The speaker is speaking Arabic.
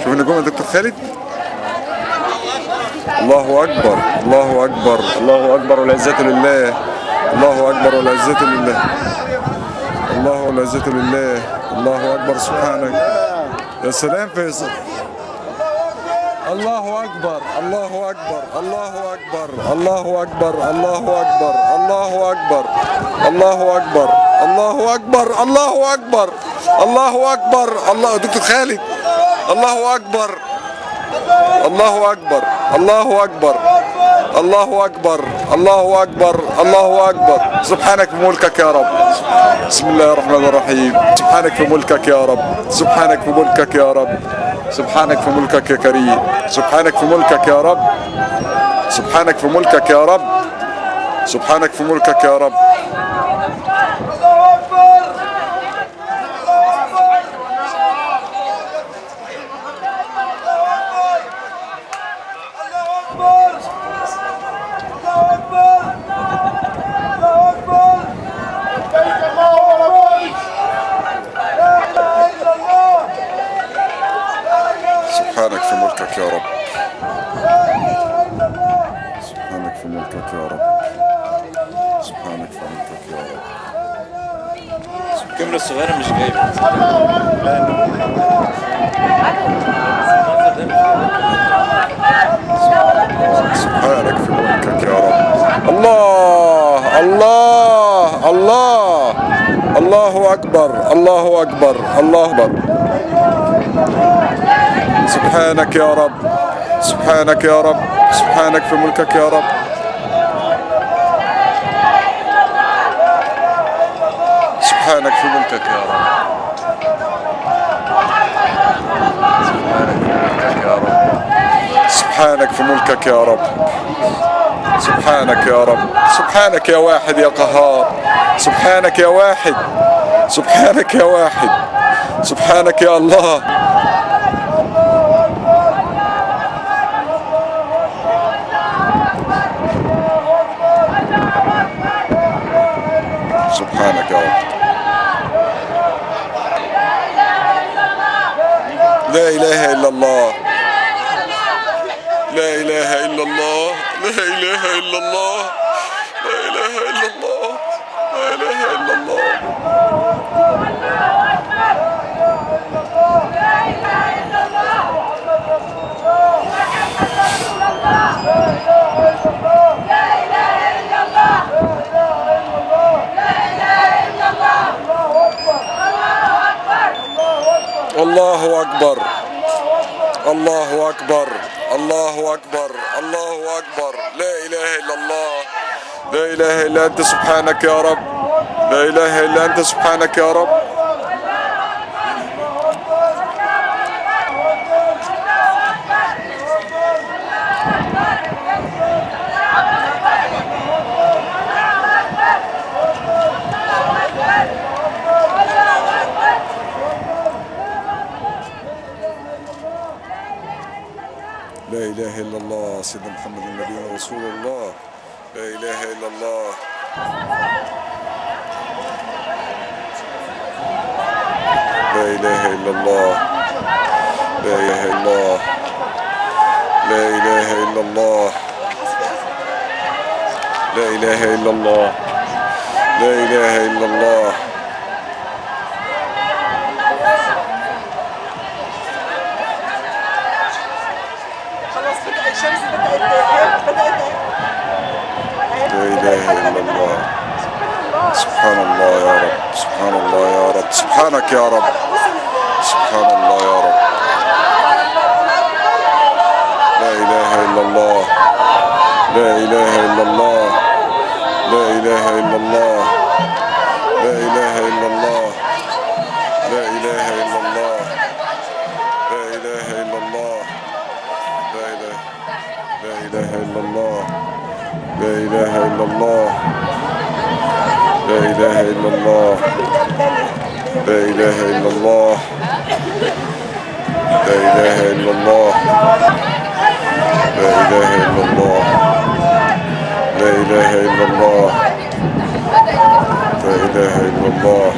شوف النجوم يا دكتور خالد. الله اكبر الله اكبر الله اكبر والعزة لله. الله اكبر والعزة لله. الله والعزة لله. الله اكبر سبحانك. يا سلام فيصل. الله اكبر الله اكبر الله اكبر الله اكبر الله اكبر الله اكبر الله اكبر الله اكبر الله اكبر الله اكبر الله دكتور خالد. الله اكبر الله اكبر الله اكبر الله اكبر الله اكبر الله اكبر. سبحانك بملكك يا رب. بسم الله الرحمن الرحيم. سبحانك في ملكك يا رب. سبحانك في ملكك يا رب. سبحانك في ملكك يا كريم. سبحانك في ملكك يا رب. سبحانك في ملكك يا رب. سبحانك في ملكك يا رب. سبحانك في ملكك يا رب. سبحانك في ملكك يا رب. سبحانك في ملكك يا رب. الكاميرا الصغيرة مش جايبة. سبحانك في ملكك يا رب. الله الله الله الله أكبر الله أكبر الله أكبر. سبحانك يا رب. سبحانك يا رب. سبحانك في ملكك يا رب. سبحانك في ملكك يا رب. سبحانك في ملكك يا رب. سبحانك يا رب. سبحانك يا واحد يا قهار. سبحانك يا واحد. سبحانك يا واحد. سبحانك يا الله. سبحانك يا رب. لا إله إلا الله. لا إله إلا الله. لا إله إلا الله. لا إله إلا الله. لا إله إلا الله. الله أكبر الله أكبر الله أكبر الله أكبر. لا إله إلا الله. لا إله إلا أنت سبحانك يا رب. لا إله إلا أنت سبحانك يا رب. لا إله إلا الله سيدنا محمد النبي ورسول الله. لا إله إلا الله. لا إله إلا الله. لا إله إلا الله. لا إله إلا الله. لا إله إلا الله. لا إله إلا الله. الشمس بدأت لا إله إلا الله. سبحان الله يا رب. سبحان الله يا رب. سبحانك يا رب. سبحان الله يا رب. لا إله إلا الله. لا إله إلا الله. لا إله إلا الله. لا إله إلا الله. لا إله إلا الله. لا إله إلا الله. لا إله إلا الله. لا إله إلا الله. لا إله إلا الله. لا إله إلا الله. لا إله إلا الله. لا إله إلا الله. لا إله إلا الله. لا إله إلا الله.